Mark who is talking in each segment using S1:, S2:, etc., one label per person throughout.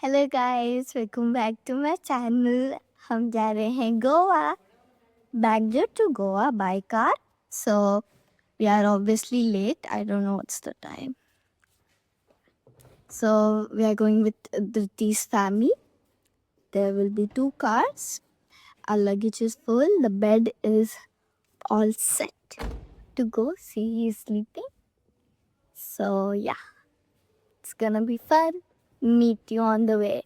S1: Hello guys, welcome back to my channel. हम जा रहे हैं Goa, Bangalore to Goa by car. So we are obviously late. I don't know what's the time. So we are going with Dhriti's family. There will be 2 cars. Our luggage is full. The bed is all set to go. See, he's sleeping. So yeah, it's gonna be fun. Meet you on the way.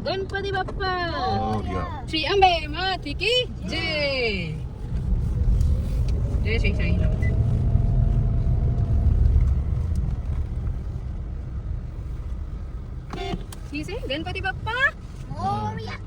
S2: Ganpati Bappa
S3: Moria.
S2: Shri Ambe माता की जय जय श्री साईनाथ ठीक है Ganpati Bappa
S1: Moria.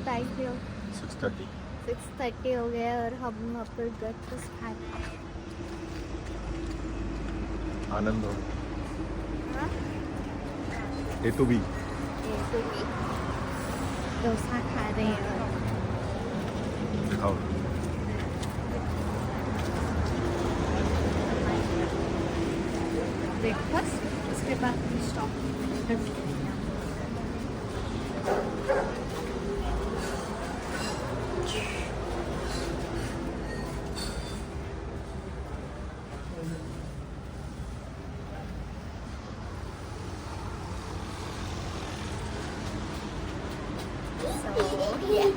S1: Time 6:30 हो गया और हम वहाँ पर ब्रेकफास्ट खा रहे हैं.
S3: आनंद हो
S1: हाँ?
S3: ए टू बी
S1: तो भी डोसा खा रहे हैं.
S3: दिखाओ.
S1: ब्रेकफास्ट उसके बाद stop yeah.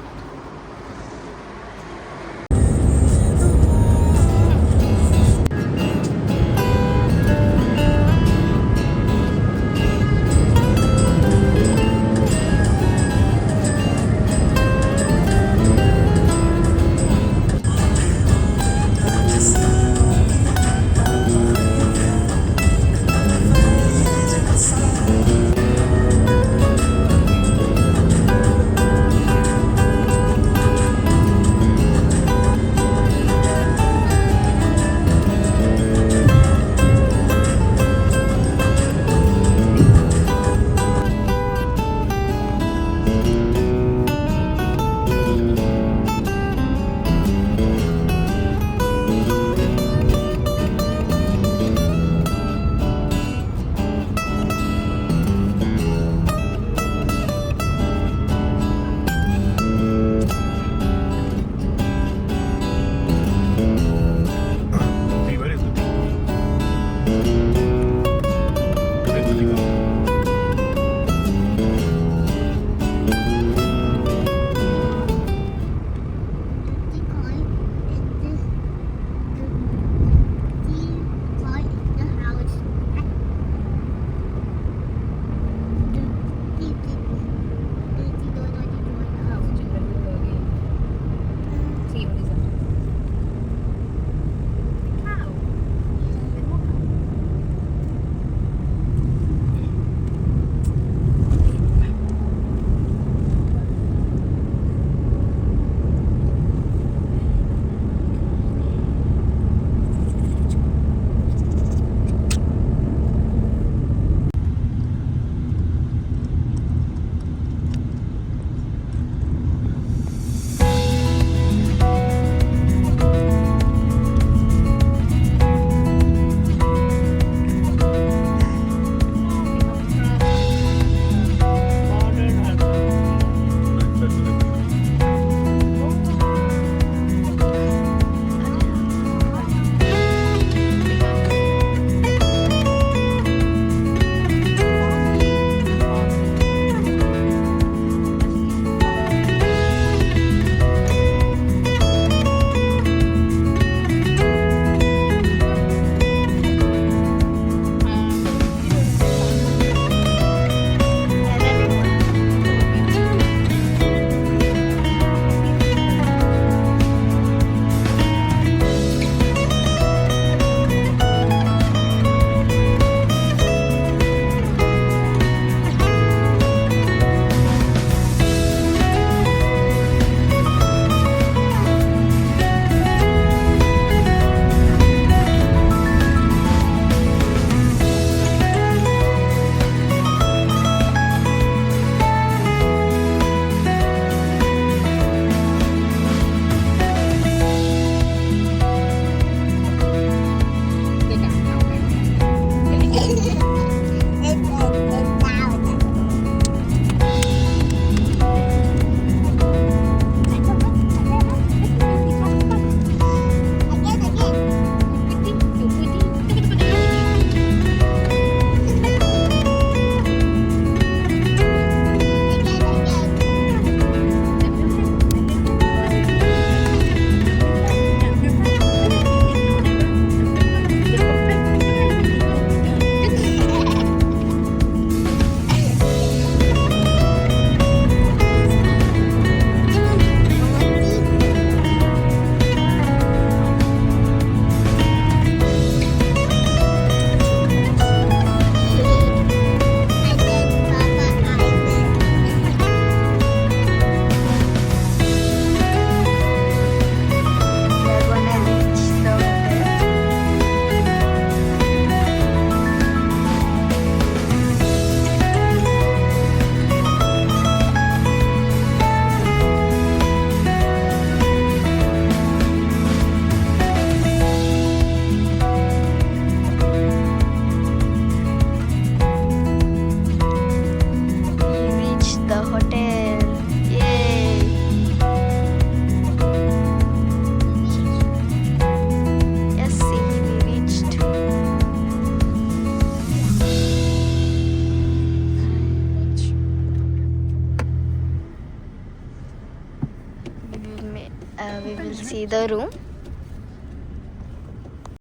S1: see the room.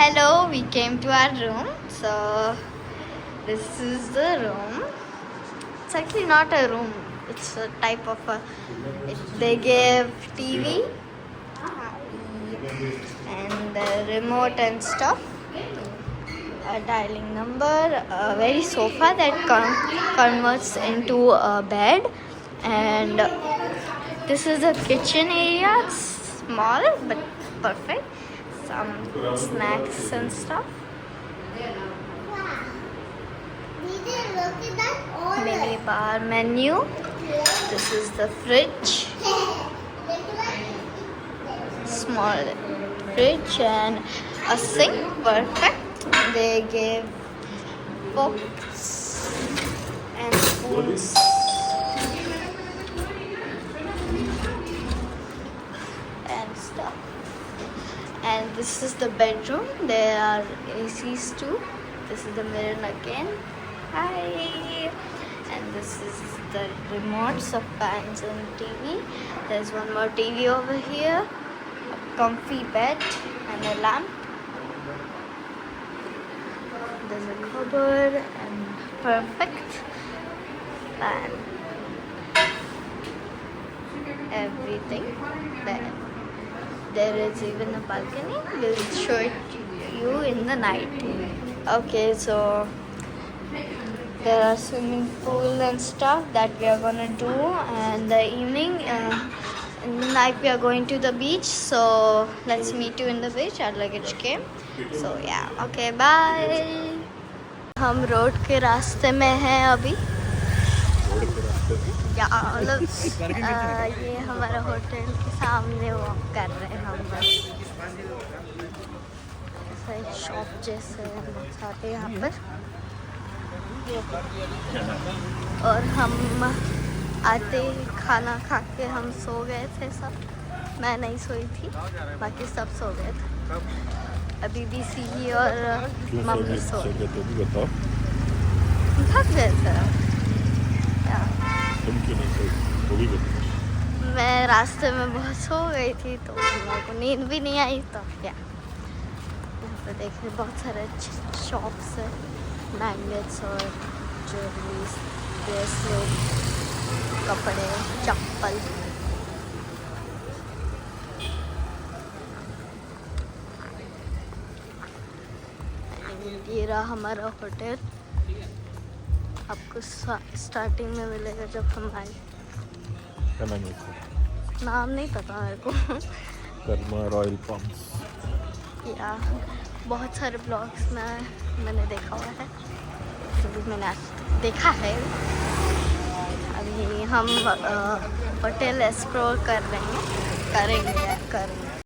S1: Hello, we came to our room. So this is the room. It's actually not a room. It's a type of a. They gave TV and the remote and stuff. A dialing number, a very sofa that converts into a bed, and this is the kitchen area. Small but perfect. Some snacks and stuff. Mini bar menu. This is the fridge. Small fridge and a sink. Perfect. They gave forks and spoons. And stuff. And this is the bedroom. There are ACs too. This is the mirror again. Hi. And this is the remotes of fans and TV. There's one more TV over here. A comfy bed and a lamp. There's a cupboard and perfect fan. Everything there. There is even a balcony. We'll show it to you in the night. Okay, so there are swimming pool and stuff that we are gonna do, and the evening, in the night we are going to the beach. So let's meet you in the beach. Our luggage came. So yeah, okay, bye. हम road के रास्ते में हैं अभी. या मतलब ये हमारा होटल के सामने वॉक कर रहे हैं हम बस. ऐसा एक शॉप जैसे बहुत सारे यहाँ पर. और हम आते खाना खा के हम सो गए थे सब. मैं नहीं सोई थी, बाकी सब सो गए थे. अभी भी सी और मम्मी सो गए. थक गए थे. मैं रास्ते में बहुत सो गई थी तो मेरे को नींद भी नहीं आई. तो क्या यहाँ पर देखिए बहुत सारे शॉप्स है. मैग्नेट्स और ज्वेलरीज, ब्रेसलेट, कपड़े, चप्पल. ये रहा हमारा होटल. आपको स्टार्टिंग में मिलेगा जब हम आए. नाम नहीं पता मेरे को.
S3: Karma royal pumps.
S1: या बहुत सारे ब्लॉग्स में मैंने देखा हुआ है. अभी मैंने देखा है. अभी हम होटल एक्सप्लोर कर रहे हैं. करेंगे.